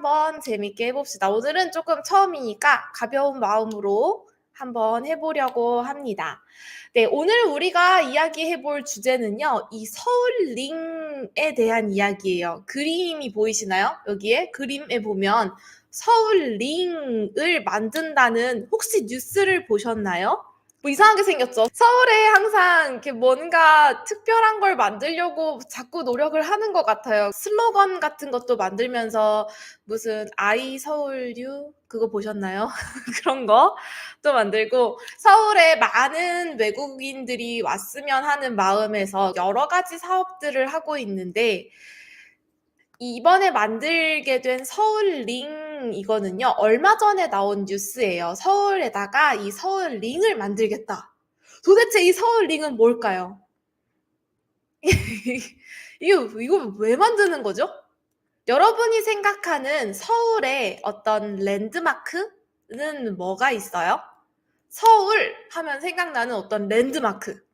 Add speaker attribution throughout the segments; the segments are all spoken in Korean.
Speaker 1: 한번 재밌게 해봅시다. 오늘은 조금 처음이니까 가벼운 마음으로 한번 해보려고 합니다. 네, 오늘 우리가 이야기해볼 주제는요, 이 서울링에 대한 이야기예요. 그림이 보이시나요? 여기에 그림에 보면 서울링을 만든다는 혹시 뉴스를 보셨나요? 뭐 이상하게 생겼죠. 서울에 항상 이렇게 뭔가 특별한 걸 만들려고 자꾸 노력을 하는 것 같아요. 슬로건 같은 것도 만들면서 무슨 아이 서울유 그거 보셨나요? 그런 거 또 만들고 서울에 많은 외국인들이 왔으면 하는 마음에서 여러 가지 사업들을 하고 있는데 이번에 만들게 된 서울링 이거는요, 얼마 전에 나온 뉴스예요. 서울에다가 이 서울링을 만들겠다. 도대체 이 서울링은 뭘까요? 이거 왜 만드는 거죠? 여러분이 생각하는 서울의 어떤 랜드마크는 뭐가 있어요? 서울 하면 생각나는 어떤 랜드마크.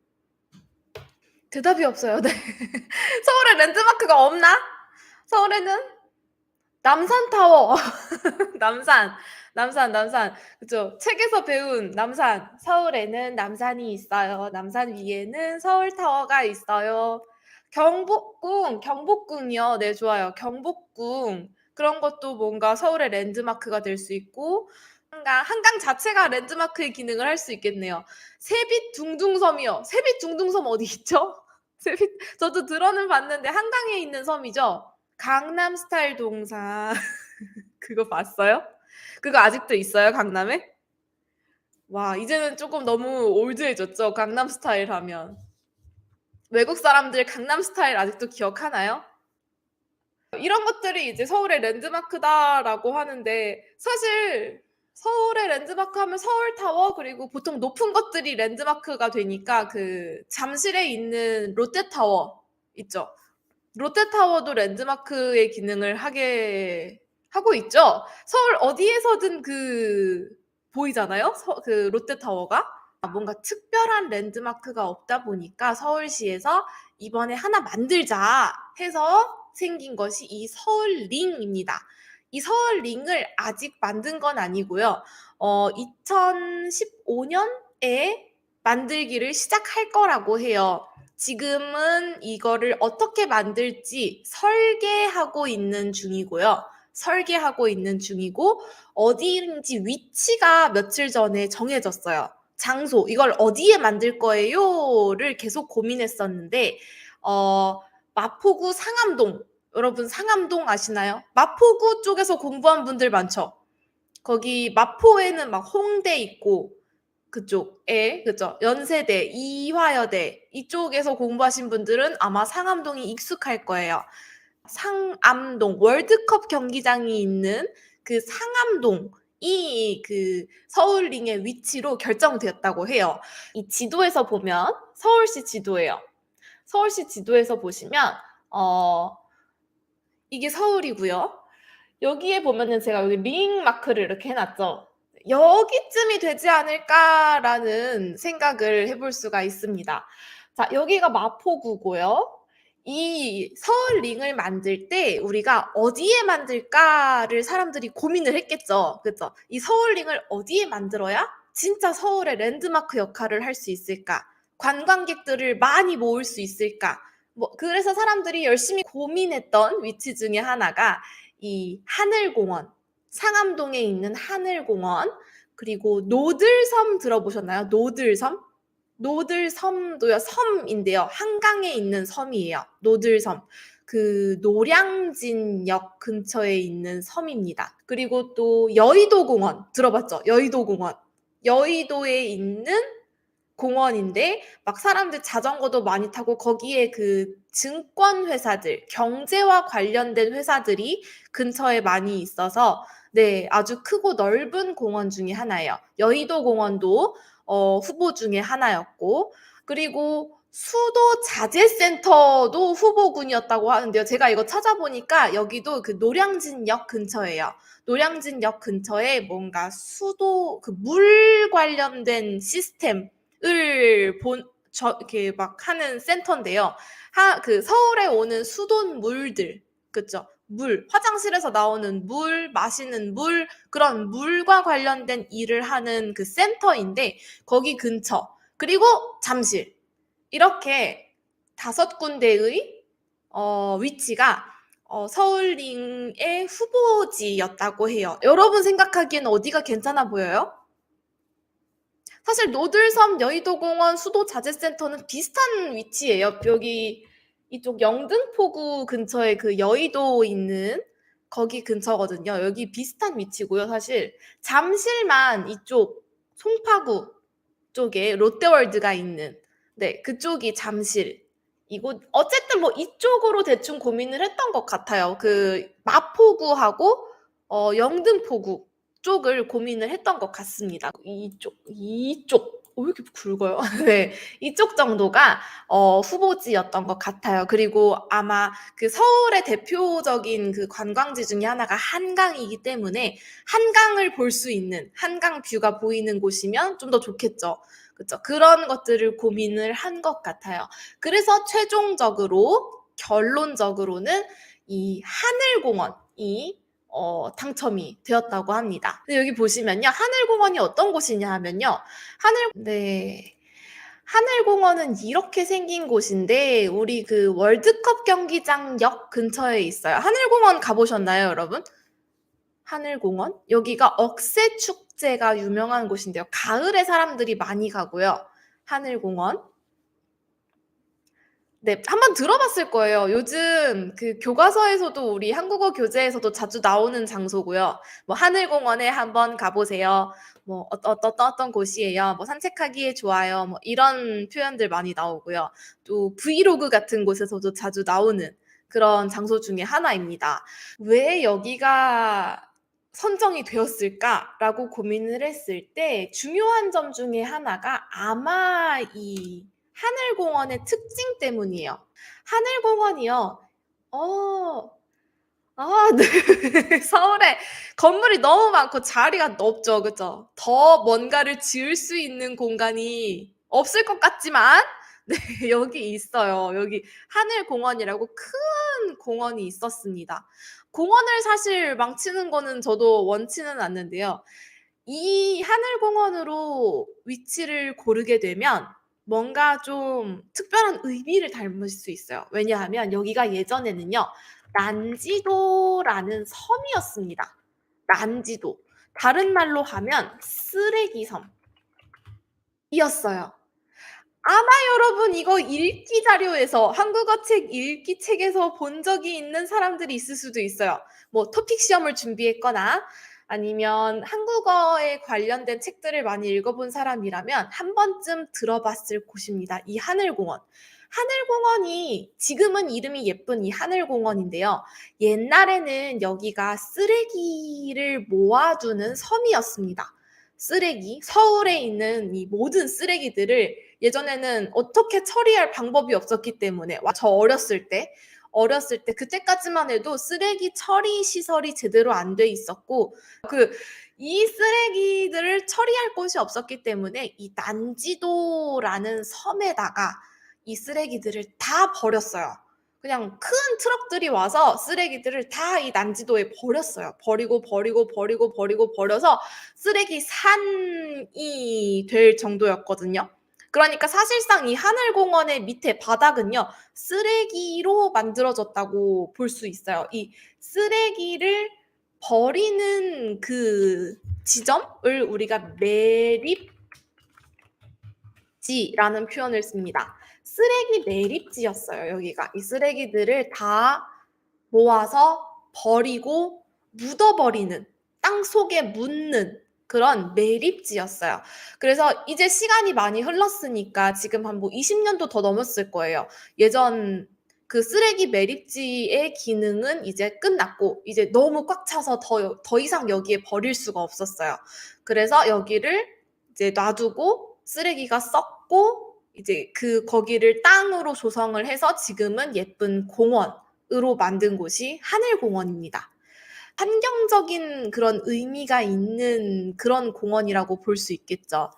Speaker 1: 대답이 없어요. 네. 서울에 랜드마크가 없나? 서울에는 남산타워. 남산. 그죠? 책에서 배운 남산. 서울에는 남산이 있어요. 남산 위에는 서울타워가 있어요. 경복궁이요. 네, 좋아요. 경복궁. 그런 것도 뭔가 서울의 랜드마크가 될 수 있고, 한강 자체가 랜드마크의 기능을 할 수 있겠네요. 세빛둥둥섬이요. 세빛둥둥섬 어디 있죠? 저도 들어는 봤는데 한강에 있는 섬이죠? 강남스타일 동상. 그거 봤어요? 그거 아직도 있어요, 강남에? 와, 이제는 조금 너무 올드해졌죠, 강남스타일 하면. 외국 사람들 강남스타일 아직도 기억하나요? 이런 것들이 이제 서울의 랜드마크다라고 하는데 사실 서울의 랜드마크 하면 서울타워 그리고 보통 높은 것들이 랜드마크가 되니까 그 잠실에 있는 롯데타워 있죠. 롯데타워도 랜드마크의 기능을 하게 하고 있죠. 서울 어디에서든 보이잖아요. 그 롯데타워가. 뭔가 특별한 랜드마크가 없다 보니까 서울시에서 이번에 하나 만들자 해서 생긴 것이 이 서울링입니다. 이 서울링을 아직 만든 건 아니고요. 2015년에 만들기를 시작할 거라고 해요. 지금은 이거를 어떻게 만들지 설계하고 있는 중이고요. 어디인지 위치가 며칠 전에 정해졌어요. 장소, 이걸 어디에 만들 거예요를 계속 고민했었는데 마포구 상암동, 여러분 상암동 아시나요? 마포구 쪽에서 공부한 분들 많죠? 거기 마포에는 막 홍대 있고 그쪽에 그죠? 연세대, 이화여대 이쪽에서 공부하신 분들은 아마 상암동이 익숙할 거예요. 상암동 월드컵 경기장이 있는 그 상암동이 그 서울링의 위치로 결정되었다고 해요. 이 지도에서 보면 서울시 지도예요. 서울시 지도에서 보시면 이게 서울이고요. 여기에 보면은 제가 여기 링 마크를 이렇게 해놨죠. 여기쯤이 되지 않을까라는 생각을 해볼 수가 있습니다. 자, 여기가 마포구고요. 이 서울링을 만들 때 우리가 어디에 만들까를 사람들이 고민을 했겠죠. 그렇죠? 이 서울링을 어디에 만들어야 진짜 서울의 랜드마크 역할을 할 수 있을까? 관광객들을 많이 모을 수 있을까? 그래서 사람들이 열심히 고민했던 위치 중에 하나가 이 하늘공원, 상암동에 있는 하늘공원, 그리고 노들섬 들어보셨나요? 노들섬? 노들섬도요, 섬인데요. 한강에 있는 섬이에요. 노들섬. 그 노량진역 근처에 있는 섬입니다. 그리고 또 여의도공원 들어봤죠? 여의도공원. 여의도에 있는 공원인데 막 사람들 자전거도 많이 타고 거기에 그 증권 회사들, 경제와 관련된 회사들이 근처에 많이 있어서 네, 아주 크고 넓은 공원 중에 하나예요. 여의도 공원도 후보 중에 하나였고 그리고 수도 자재센터도 후보군이었다고 하는데요. 제가 이거 찾아보니까 여기도 그 노량진역 근처예요. 노량진역 근처에 뭔가 수도 그 물 관련된 시스템 이렇게 막 하는 센터인데요. 그 서울에 오는 수돗물들, 그쵸? 화장실에서 나오는 물, 마시는 물, 그런 물과 관련된 일을 하는 그 센터인데 거기 근처, 그리고 잠실, 이렇게 5군데의 위치가 서울링의 후보지였다고 해요. 여러분 생각하기에는 어디가 괜찮아 보여요? 사실 노들섬, 여의도공원, 수도자재센터는 비슷한 위치예요. 여기 이쪽 영등포구 근처에 그 여의도 있는 거기 근처거든요. 여기 비슷한 위치고요. 사실 잠실만 이쪽 송파구 쪽에 롯데월드가 있는, 네, 그쪽이 잠실. 이곳 어쨌든 뭐 이쪽으로 대충 고민을 했던 것 같아요. 그 마포구하고 영등포구 쪽을 고민을 했던 것 같습니다. 이쪽 왜 이렇게 굵어요? 네, 이쪽 정도가 후보지였던 것 같아요. 그리고 아마 그 서울의 대표적인 그 관광지 중에 하나가 한강이기 때문에 한강을 볼 수 있는, 한강 뷰가 보이는 곳이면 좀 더 좋겠죠. 그쵸? 그런 것들을 고민을 한 것 같아요. 그래서 최종적으로, 결론적으로는 이 하늘공원이 당첨이 되었다고 합니다. 근데 여기 보시면요. 하늘공원이 어떤 곳이냐 하면요. 네. 하늘공원은 이렇게 생긴 곳인데, 우리 그 월드컵 경기장역 근처에 있어요. 하늘공원 가보셨나요, 여러분? 하늘공원? 여기가 억새축제가 유명한 곳인데요. 가을에 사람들이 많이 가고요. 하늘공원. 네, 한번 들어봤을 거예요. 요즘 그 교과서에서도 우리 한국어 교재에서도 자주 나오는 장소고요. 뭐 하늘공원에 한번 가보세요. 뭐 어떤 곳이에요. 뭐 산책하기에 좋아요. 뭐 이런 표현들 많이 나오고요. 또 브이로그 같은 곳에서도 자주 나오는 그런 장소 중에 하나입니다. 왜 여기가 선정이 되었을까라고 고민을 했을 때 중요한 점 중에 하나가 아마 이 하늘공원의 특징 때문이에요. 하늘공원이요. 어, 네. 서울에 건물이 너무 많고 자리가 없죠. 그죠? 더 뭔가를 지을 수 있는 공간이 없을 것 같지만, 네, 여기 있어요. 여기 하늘공원이라고 큰 공원이 있었습니다. 공원을 사실 망치는 거는 저도 원치는 않는데요. 이 하늘공원으로 위치를 고르게 되면 뭔가 좀 특별한 의미를 담을 수 있어요. 왜냐하면 여기가 예전에는요, 난지도라는 섬이었습니다. 난지도. 다른 말로 하면 쓰레기 섬이었어요. 아마 여러분 이거 읽기 자료에서, 한국어 책 읽기 책에서 본 적이 있는 사람들이 있을 수도 있어요. 뭐 토픽 시험을 준비했거나 아니면 한국어에 관련된 책들을 많이 읽어본 사람이라면 한 번쯤 들어봤을 곳입니다. 이 하늘공원. 하늘공원이 지금은 이름이 예쁜 이 하늘공원인데요. 옛날에는 여기가 쓰레기를 모아두는 섬이었습니다. 쓰레기, 서울에 있는 이 모든 쓰레기들을 예전에는 어떻게 처리할 방법이 없었기 때문에, 저 어렸을 때 그때까지만 해도 쓰레기 처리 시설이 제대로 안 돼 있었고, 이 쓰레기들을 처리할 곳이 없었기 때문에 이 난지도라는 섬에다가 이 쓰레기들을 다 버렸어요. 그냥 큰 트럭들이 와서 쓰레기들을 다 이 난지도에 버렸어요. 버려서 쓰레기 산이 될 정도였거든요. 그러니까 사실상 이 하늘공원의 밑에 바닥은요, 쓰레기로 만들어졌다고 볼 수 있어요. 이 쓰레기를 버리는 그 지점을 우리가 매립지라는 표현을 씁니다. 쓰레기 매립지였어요, 여기가. 이 쓰레기들을 다 모아서 버리고 묻어버리는, 땅 속에 묻는 그런 매립지였어요. 그래서 이제 시간이 많이 흘렀으니까 지금 한 뭐 20년도 더 넘었을 거예요. 예전 그 쓰레기 매립지의 기능은 이제 끝났고, 이제 너무 꽉 차서 더 이상 여기에 버릴 수가 없었어요. 그래서 여기를 이제 놔두고 쓰레기가 썩고, 이제 거기를 땅으로 조성을 해서 지금은 예쁜 공원으로 만든 곳이 하늘공원입니다. 환경적인 그런 의미가 있는 그런 공원이라고 볼 수 있겠죠.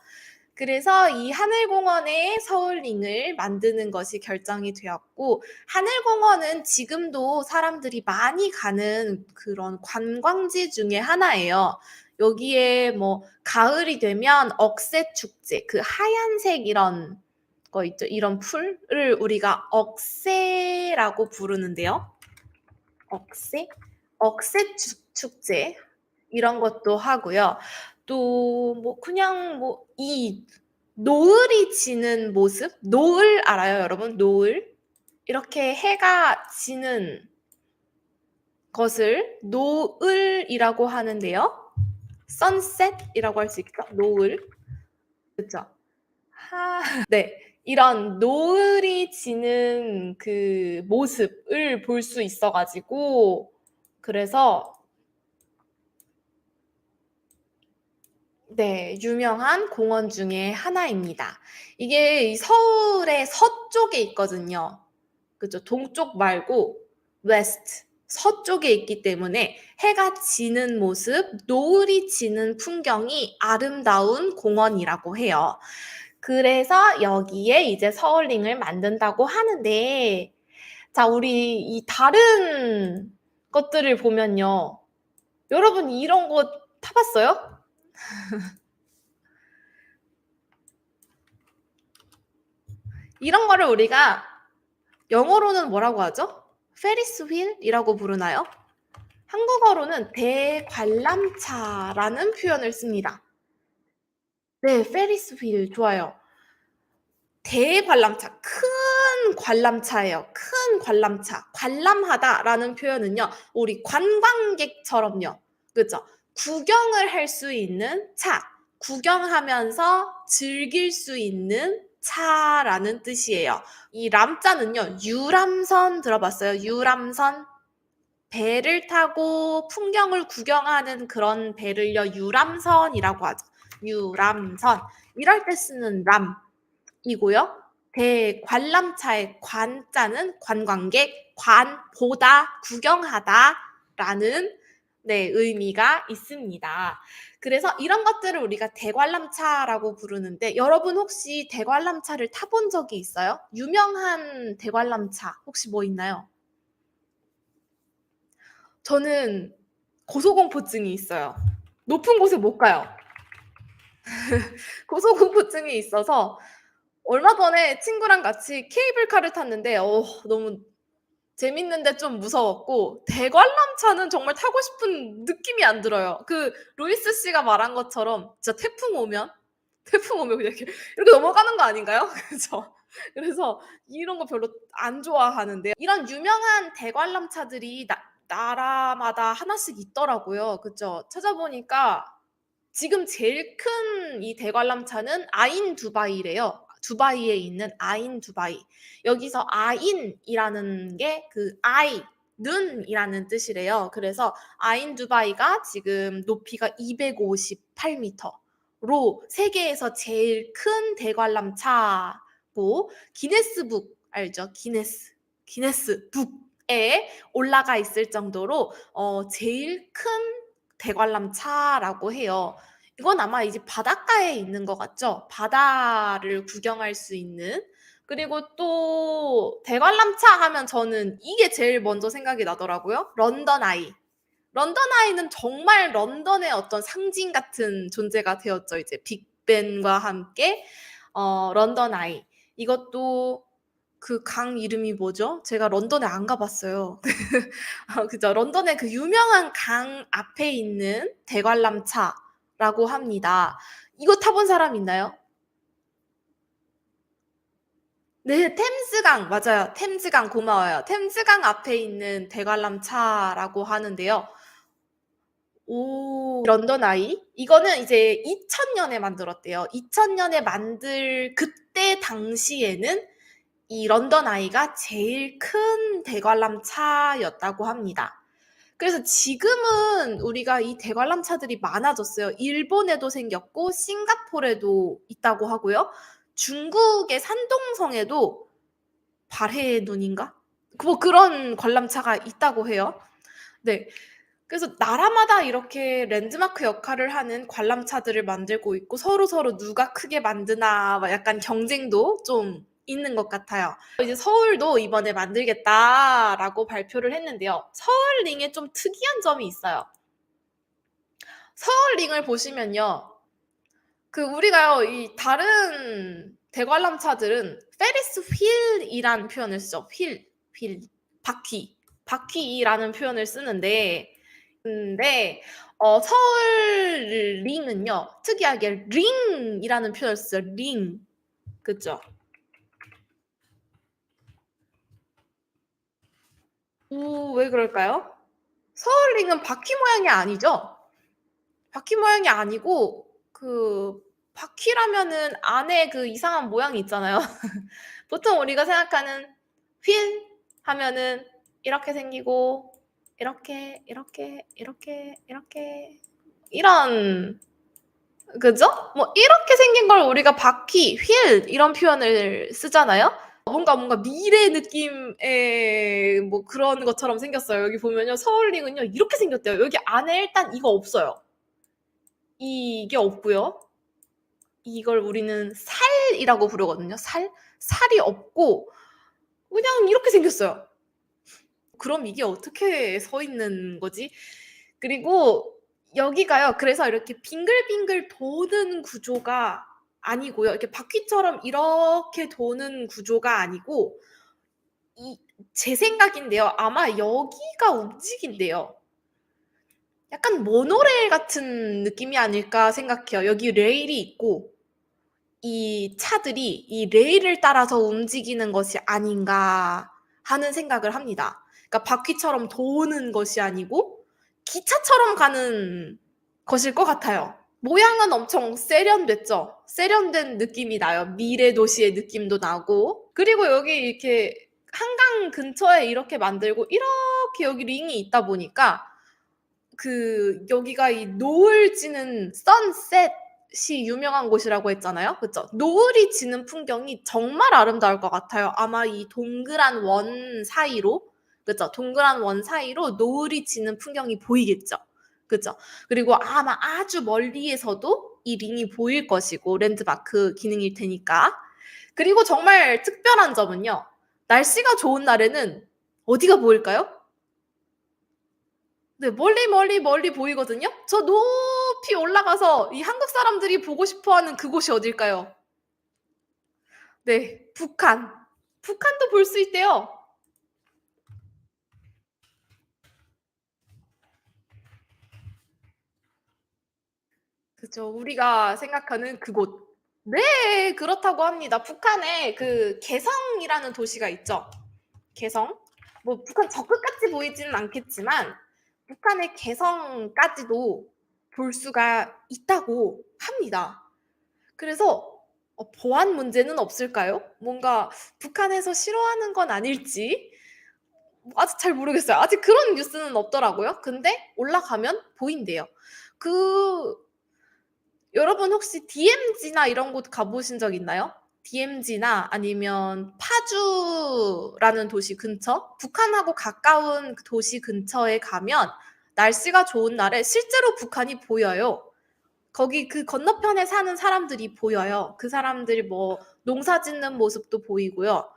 Speaker 1: 그래서 이 하늘공원에 서울링을 만드는 것이 결정이 되었고, 하늘공원은 지금도 사람들이 많이 가는 그런 관광지 중에 하나예요. 여기에 뭐 가을이 되면 억새축제, 그 하얀색 이런 거 있죠. 이런 풀을 우리가 억새라고 부르는데요. 억새? 억새축제 이런 것도 하고요. 또 뭐 그냥 뭐 이 노을이 지는 모습? 노을 알아요, 여러분? 노을? 이렇게 해가 지는 것을 노을이라고 하는데요. 선셋이라고 할 수 있죠. 노을. 그쵸? 네. 이런 노을이 지는 그 모습을 볼 수 있어 가지고, 그래서 네, 유명한 공원 중에 하나입니다. 이게 이 서울의 서쪽에 있거든요. 그죠? 동쪽 말고 웨스트, 서쪽에 있기 때문에 해가 지는 모습, 노을이 지는 풍경이 아름다운 공원이라고 해요. 그래서 여기에 이제 서울링을 만든다고 하는데, 자, 우리 이 다른 것들을 보면요. 여러분 이런 거 타봤어요? 이런 거를 우리가 영어로는 뭐라고 하죠? 페리스 휠이라고 부르나요? 한국어로는 대관람차라는 표현을 씁니다. 네, 페리스 휠 좋아요. 대관람차, 큰 관람차예요. 큰 관람차. 관람하다라는 표현은요, 우리 관광객처럼요. 그죠? 구경을 할 수 있는 차. 구경하면서 즐길 수 있는 차라는 뜻이에요. 이 람자는요, 유람선 들어봤어요? 유람선? 배를 타고 풍경을 구경하는 그런 배를요, 유람선이라고 하죠. 유람선. 이럴 때 쓰는 람이고요. 대관람차의 관자는 관광객, 관, 보다, 구경하다라는 네, 의미가 있습니다. 그래서 이런 것들을 우리가 대관람차라고 부르는데, 여러분 혹시 대관람차를 타본 적이 있어요? 유명한 대관람차 혹시 뭐 있나요? 저는 고소공포증이 있어요. 높은 곳에 못 가요. 고소공포증이 있어서 얼마 전에 친구랑 같이 케이블카를 탔는데 너무 재밌는데 좀 무서웠고, 대관람차는 정말 타고 싶은 느낌이 안 들어요. 그 루이스 씨가 말한 것처럼 진짜 태풍 오면 그냥 이렇게 넘어가는 거 아닌가요? 그죠? 그래서 이런 거 별로 안 좋아하는데, 이런 유명한 대관람차들이 나라마다 하나씩 있더라고요. 그죠? 찾아보니까 지금 제일 큰 이 대관람차는 아인 두바이래요. 두바이에 있는 아인 두바이. 여기서 아인이라는 게 그 아이, 눈이라는 뜻이래요. 그래서 아인 두바이가 지금 높이가 258m로 세계에서 제일 큰 대관람차고, 기네스북 알죠? 기네스북에 올라가 있을 정도로 제일 큰 대관람차라고 해요. 이건 아마 이제 바닷가에 있는 것 같죠? 바다를 구경할 수 있는. 그리고 또 대관람차 하면 저는 이게 제일 먼저 생각이 나더라고요. 런던 아이. 런던 아이는 정말 런던의 어떤 상징 같은 존재가 되었죠. 이제 빅벤과 함께 런던 아이. 이것도 그 강 이름이 뭐죠? 제가 런던에 안 가봤어요. 그죠? 런던의 그 유명한 강 앞에 있는 대관람차라고 합니다. 이거 타본 사람 있나요? 네, 템스강 맞아요. 템스강 고마워요. 템스강 앞에 있는 대관람차라고 하는데요. 오, 런던 아이? 이거는 이제 2000년에 만들었대요. 2000년에 만들 그때 당시에는 이 런던 아이가 제일 큰 대관람차였다고 합니다. 그래서 지금은 우리가 이 대관람차들이 많아졌어요. 일본에도 생겼고 싱가포르에도 있다고 하고요. 중국의 산동성에도 발해의 눈인가? 뭐 그런 관람차가 있다고 해요. 네. 그래서 나라마다 이렇게 랜드마크 역할을 하는 관람차들을 만들고 있고 서로서로 누가 크게 만드나 막 약간 경쟁도 좀 있는 것 같아요. 이제 서울도 이번에 만들겠다라고 발표를 했는데요. 서울링에 좀 특이한 점이 있어요. 서울링을 보시면요. 그 우리가요, 이 다른 대관람차들은 페리스 휠이란 표현을 쓰죠. 휠, 바퀴라는 표현을 쓰는데, 서울 링은요, 특이하게 링이라는 표현을 써요. 링. 그죠? 오, 왜 그럴까요? 서울 링은 바퀴 모양이 아니죠? 바퀴 모양이 아니고, 바퀴라면은 안에 그 이상한 모양이 있잖아요. 보통 우리가 생각하는 휠 하면은 이렇게 생기고, 이렇게, 이런, 그죠? 뭐, 이렇게 생긴 걸 우리가 바퀴, 휠, 이런 표현을 쓰잖아요? 뭔가 미래 느낌의 뭐 그런 것처럼 생겼어요. 여기 보면요. 서울링은요, 이렇게 생겼대요. 여기 안에 일단 이거 없어요. 이게 없고요. 이걸 우리는 살이라고 부르거든요. 살이 없고 그냥 이렇게 생겼어요. 그럼 이게 어떻게 서 있는 거지? 그리고 여기가요. 그래서 이렇게 빙글빙글 도는 구조가 아니고요. 이렇게 바퀴처럼 이렇게 도는 구조가 아니고 제 생각인데요. 아마 여기가 움직인대요. 약간 모노레일 같은 느낌이 아닐까 생각해요. 여기 레일이 있고 이 차들이 이 레일을 따라서 움직이는 것이 아닌가 하는 생각을 합니다. 그러니까 바퀴처럼 도는 것이 아니고 기차처럼 가는 것일 것 같아요. 모양은 엄청 세련됐죠? 세련된 느낌이 나요. 미래 도시의 느낌도 나고. 그리고 여기 이렇게 한강 근처에 이렇게 만들고 이렇게 여기 링이 있다 보니까 여기가 이 노을 지는 선셋이 유명한 곳이라고 했잖아요. 그쵸? 노을이 지는 풍경이 정말 아름다울 것 같아요. 아마 이 동그란 원 사이로, 그쵸? 동그란 원 사이로 노을이 지는 풍경이 보이겠죠. 그죠? 그리고 아마 아주 멀리에서도 이 링이 보일 것이고, 랜드마크 기능일 테니까. 그리고 정말 특별한 점은요. 날씨가 좋은 날에는 어디가 보일까요? 네. 멀리 보이거든요. 저 높이 올라가서 이 한국 사람들이 보고 싶어 하는 그곳이 어딜까요? 네. 북한. 북한도 볼 수 있대요. 그죠. 우리가 생각하는 그곳. 네. 그렇다고 합니다. 북한에 개성이라는 도시가 있죠. 개성. 뭐 북한 저 끝까지 보이지는 않겠지만 북한의 개성까지도 볼 수가 있다고 합니다. 그래서 보안 문제는 없을까요? 뭔가 북한에서 싫어하는 건 아닐지 아직 잘 모르겠어요. 아직 그런 뉴스는 없더라고요. 근데 올라가면 보인대요. 그 여러분 혹시 DMZ나 이런 곳 가보신 적 있나요? DMZ나 아니면 파주라는 도시 근처? 북한하고 가까운 그 도시 근처에 가면 날씨가 좋은 날에 실제로 북한이 보여요. 거기 그 건너편에 사는 사람들이 보여요. 그 사람들이 뭐 농사 짓는 모습도 보이고요.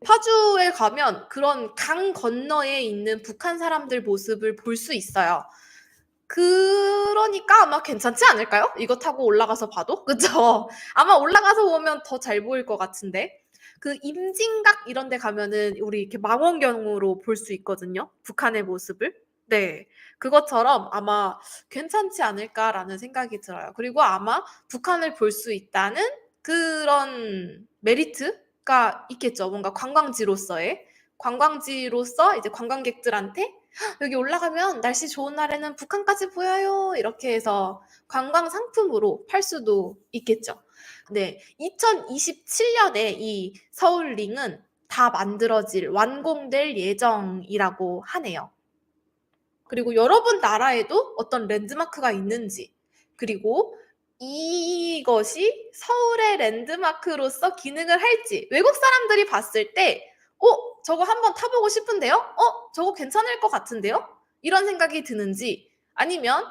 Speaker 1: 파주에 가면 그런 강 건너에 있는 북한 사람들 모습을 볼 수 있어요. 그러니까 아마 괜찮지 않을까요? 이거 타고 올라가서 봐도? 그쵸? 아마 올라가서 보면 더 잘 보일 것 같은데. 임진각 이런 데 가면은 우리 이렇게 망원경으로 볼 수 있거든요. 북한의 모습을. 네. 그것처럼 아마 괜찮지 않을까라는 생각이 들어요. 그리고 아마 북한을 볼 수 있다는 그런 메리트가 있겠죠. 뭔가 관광지로서의. 관광지로서 이제 관광객들한테 여기 올라가면 날씨 좋은 날에는 북한까지 보여요. 이렇게 해서 관광 상품으로 팔 수도 있겠죠. 네. 2027년에 이 서울링은 다 만들어질 완공될 예정이라고 하네요. 그리고 여러분 나라에도 어떤 랜드마크가 있는지, 그리고 이것이 서울의 랜드마크로서 기능을 할지 외국 사람들이 봤을 때 저거 한번 타보고 싶은데요? 저거 괜찮을 것 같은데요? 이런 생각이 드는지 아니면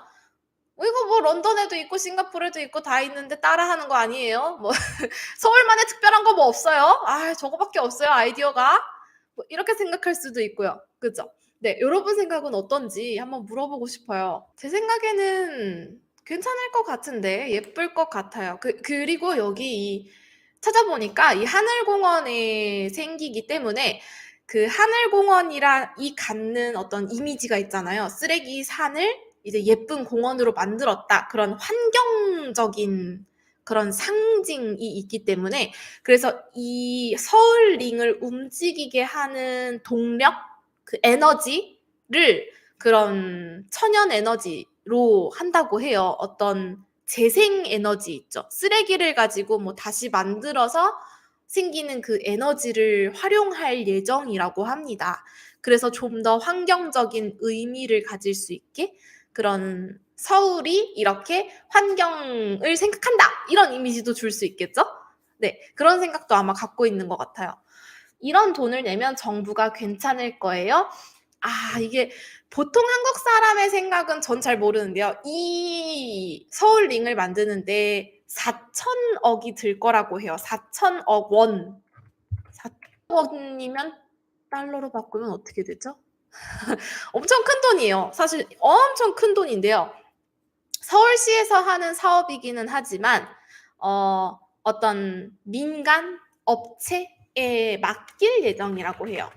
Speaker 1: 이거 뭐 런던에도 있고 싱가포르에도 있고 다 있는데 따라하는 거 아니에요? 뭐 서울만의 특별한 거 뭐 없어요? 아 저거밖에 없어요 아이디어가? 뭐 이렇게 생각할 수도 있고요. 그죠? 네, 여러분 생각은 어떤지 한번 물어보고 싶어요. 제 생각에는 괜찮을 것 같은데 예쁠 것 같아요. 그리고 여기 찾아보니까 이 하늘공원에 생기기 때문에 그 하늘공원이란 이 갖는 어떤 이미지가 있잖아요. 쓰레기 산을 이제 예쁜 공원으로 만들었다. 그런 환경적인 그런 상징이 있기 때문에 그래서 이 서울링을 움직이게 하는 동력, 그 에너지를 그런 천연 에너지로 한다고 해요. 어떤 재생 에너지 있죠. 쓰레기를 가지고 뭐 다시 만들어서 생기는 그 에너지를 활용할 예정이라고 합니다. 그래서 좀 더 환경적인 의미를 가질 수 있게 그런 서울이 이렇게 환경을 생각한다! 이런 이미지도 줄 수 있겠죠? 네, 그런 생각도 아마 갖고 있는 것 같아요. 이런 돈을 내면 정부가 괜찮을 거예요? 아, 이게 보통 한국 사람의 생각은 전 잘 모르는데요. 이 서울링을 만드는데 4천억이 들 거라고 해요. 4천억 원. 4천억 원이면 달러로 바꾸면 어떻게 되죠? 엄청 큰 돈이에요. 사실 엄청 큰 돈인데요. 서울시에서 하는 사업이기는 하지만 어떤 민간 업체에 맡길 예정이라고 해요.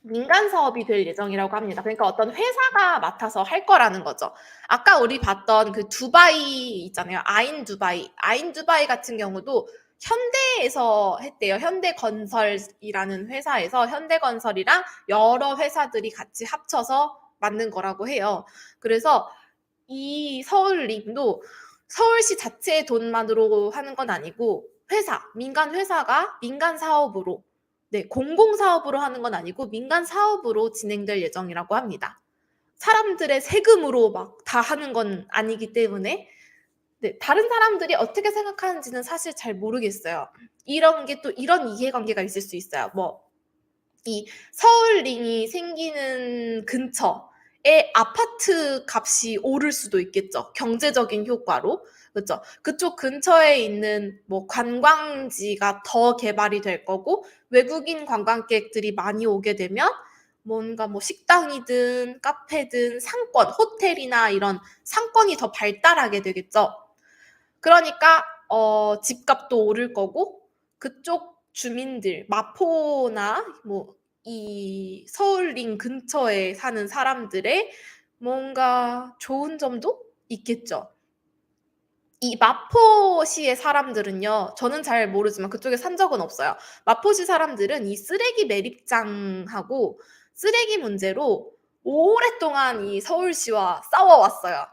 Speaker 1: 민간 사업이 될 예정이라고 합니다. 그러니까 어떤 회사가 맡아서 할 거라는 거죠. 아까 우리 봤던 그 두바이 있잖아요. 아인 두바이. 아인 두바이 같은 경우도 현대에서 했대요. 현대건설이라는 회사에서 현대건설이랑 여러 회사들이 같이 합쳐서 만든 거라고 해요. 그래서 이 서울림도 서울시 자체의 돈만으로 하는 건 아니고 회사, 민간 회사가 민간 사업으로 네, 공공사업으로 하는 건 아니고 민간 사업으로 진행될 예정이라고 합니다. 사람들의 세금으로 막 다 하는 건 아니기 때문에 네, 다른 사람들이 어떻게 생각하는지는 사실 잘 모르겠어요. 이런 게 또 이런 이해관계가 있을 수 있어요. 뭐 이 서울링이 생기는 근처에 아파트 값이 오를 수도 있겠죠. 경제적인 효과로. 그렇죠. 그쪽 근처에 있는 뭐 관광지가 더 개발이 될 거고 외국인 관광객들이 많이 오게 되면 뭔가 뭐 식당이든 카페든 상권, 호텔이나 이런 상권이 더 발달하게 되겠죠. 그러니까 집값도 오를 거고 그쪽 주민들, 마포나 뭐 이 서울링 근처에 사는 사람들의 뭔가 좋은 점도 있겠죠. 이 마포시의 사람들은요, 저는 잘 모르지만 그쪽에 산 적은 없어요. 마포시 사람들은 이 쓰레기 매립장하고 쓰레기 문제로 오랫동안 이 서울시와 싸워왔어요.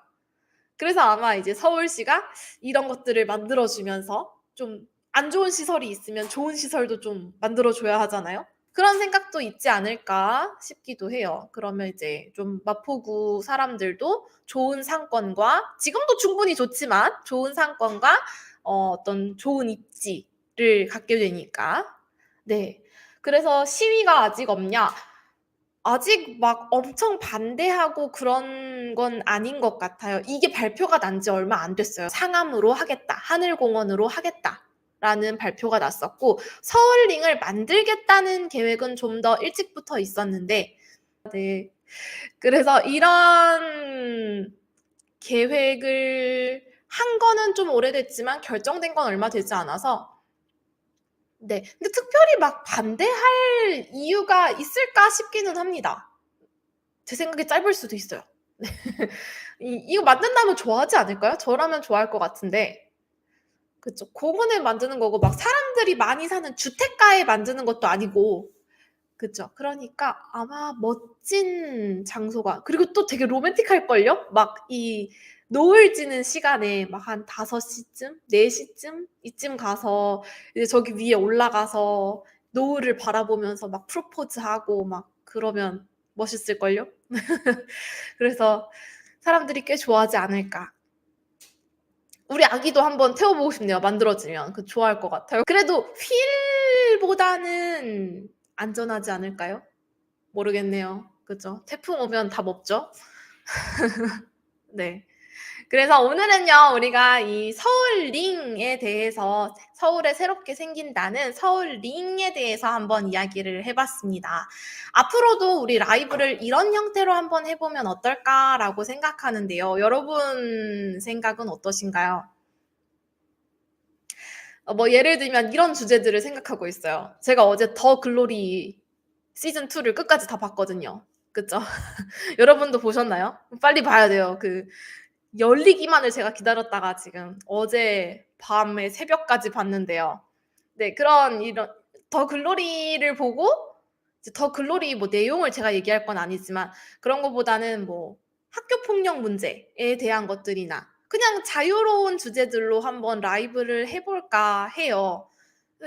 Speaker 1: 그래서 아마 이제 서울시가 이런 것들을 만들어주면서 좀 안 좋은 시설이 있으면 좋은 시설도 좀 만들어줘야 하잖아요. 그런 생각도 있지 않을까 싶기도 해요. 그러면 이제 좀 마포구 사람들도 좋은 상권과 지금도 충분히 좋지만 좋은 상권과 어떤 좋은 입지를 갖게 되니까. 네. 그래서 시위가 아직 없냐? 아직 막 엄청 반대하고 그런 건 아닌 것 같아요. 이게 발표가 난 지 얼마 안 됐어요. 상암으로 하겠다. 하늘공원으로 하겠다라는 발표가 났었고 서울링을 만들겠다는 계획은 좀 더 일찍부터 있었는데 네. 그래서 이런 계획을 한 거는 좀 오래됐지만 결정된 건 얼마 되지 않아서 네. 근데 특별히 막 반대할 이유가 있을까 싶기는 합니다. 제 생각에 짧을 수도 있어요. 네. 이거 만든다면 좋아하지 않을까요? 저라면 좋아할 것 같은데. 그쵸. 공원에 만드는 거고 막 사람들이 많이 사는 주택가에 만드는 것도 아니고. 그쵸. 그러니까 아마 멋진 장소가 그리고 또 되게 로맨틱할걸요? 막 이 노을 지는 시간에 막 한 5시쯤 4시쯤 이쯤 가서 이제 저기 위에 올라가서 노을을 바라보면서 막 프로포즈하고 막 그러면 멋있을걸요? 그래서 사람들이 꽤 좋아하지 않을까. 우리 아기도 한번 태워보고 싶네요. 만들어지면. 그 좋아할 것 같아요. 그래도 휠보다는 안전하지 않을까요? 모르겠네요. 그죠? 태풍 오면 다 먹죠. 네. 그래서 오늘은요, 우리가 이 서울 링에 대해서, 서울에 새롭게 생긴다는 서울 링에 대해서 한번 이야기를 해봤습니다. 앞으로도 우리 라이브를 이런 형태로 한번 해보면 어떨까라고 생각하는데요. 여러분 생각은 어떠신가요? 뭐 예를 들면 이런 주제들을 생각하고 있어요. 제가 어제 더 글로리 시즌2를 끝까지 다 봤거든요. 그쵸? 여러분도 보셨나요? 빨리 봐야 돼요. 열리기만을 제가 기다렸다가 지금 어제 밤에 새벽까지 봤는데요. 네, 이런 더 글로리를 보고, 이제 더 글로리 뭐 내용을 제가 얘기할 건 아니지만, 그런 것보다는 뭐 학교 폭력 문제에 대한 것들이나 그냥 자유로운 주제들로 한번 라이브를 해볼까 해요.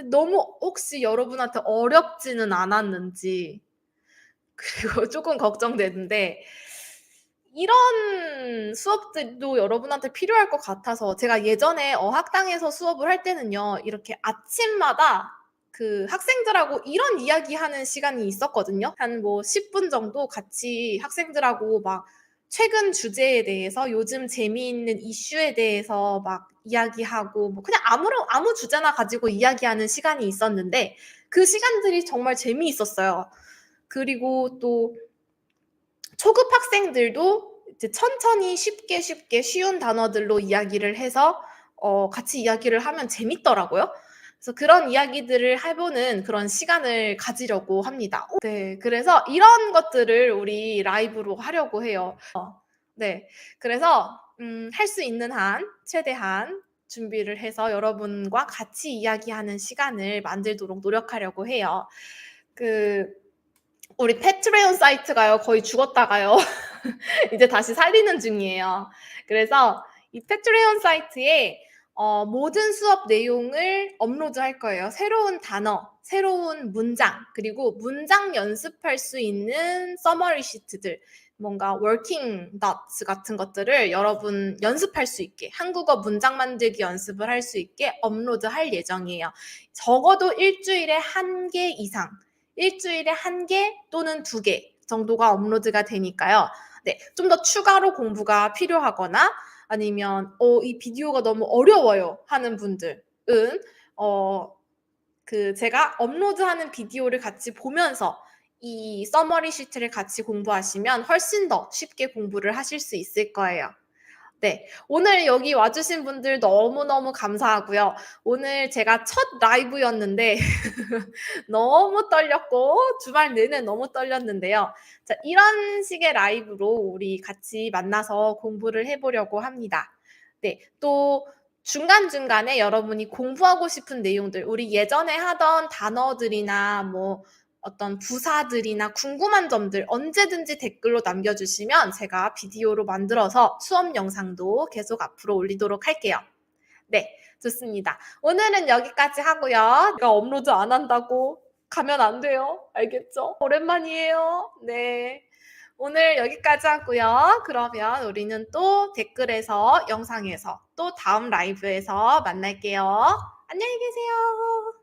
Speaker 1: 너무 혹시 여러분한테 어렵지는 않았는지, 그리고 조금 걱정되는데, 이런 수업들도 여러분한테 필요할 것 같아서, 제가 예전에 어학당에서 수업을 할 때는요, 이렇게 아침마다 학생들하고 이런 이야기하는 시간이 있었거든요. 한 뭐 10분 정도 같이 학생들하고 막 최근 주제에 대해서, 요즘 재미있는 이슈에 대해서 막 이야기하고, 뭐 그냥 아무 주제나 가지고 이야기하는 시간이 있었는데, 그 시간들이 정말 재미있었어요. 그리고 또 초급 학생들도 이제 천천히 쉽게 쉬운 단어들로 이야기를 해서 같이 이야기를 하면 재밌더라고요. 그래서 그런 이야기들을 해보는 그런 시간을 가지려고 합니다. 네, 그래서 이런 것들을 우리 라이브로 하려고 해요. 네, 그래서 할 수 있는 한 최대한 준비를 해서 여러분과 같이 이야기하는 시간을 만들도록 노력하려고 해요. 우리 패트레온 사이트가요, 거의 죽었다가요, 이제 다시 살리는 중이에요. 그래서 이 패트레온 사이트에 모든 수업 내용을 업로드할 거예요. 새로운 단어, 새로운 문장, 그리고 문장 연습할 수 있는 서머리 시트들, 뭔가 워킹 닷스 같은 것들을 여러분 연습할 수 있게, 한국어 문장 만들기 연습을 할 수 있게 업로드할 예정이에요. 적어도 일주일에 1개 이상, 일주일에 1개 또는 2개 정도가 업로드가 되니까요. 네, 좀 더 추가로 공부가 필요하거나, 아니면 이 비디오가 너무 어려워요 하는 분들은 제가 업로드하는 비디오를 같이 보면서 이 서머리 시트를 같이 공부하시면 훨씬 더 쉽게 공부를 하실 수 있을 거예요. 네, 오늘 여기 와주신 분들 너무너무 감사하고요. 오늘 제가 첫 라이브였는데 너무 떨렸고, 주말 내내 너무 떨렸는데요. 자, 이런 식의 라이브로 우리 같이 만나서 공부를 해보려고 합니다. 네, 또 중간중간에 여러분이 공부하고 싶은 내용들, 우리 예전에 하던 단어들이나 뭐 어떤 부사들이나 궁금한 점들 언제든지 댓글로 남겨주시면 제가 비디오로 만들어서 수업 영상도 계속 앞으로 올리도록 할게요. 네, 좋습니다. 오늘은 여기까지 하고요. 제가 업로드 안 한다고 가면 안 돼요. 알겠죠? 오랜만이에요. 네. 오늘 여기까지 하고요. 그러면 우리는 또 댓글에서, 영상에서, 또 다음 라이브에서 만날게요. 안녕히 계세요.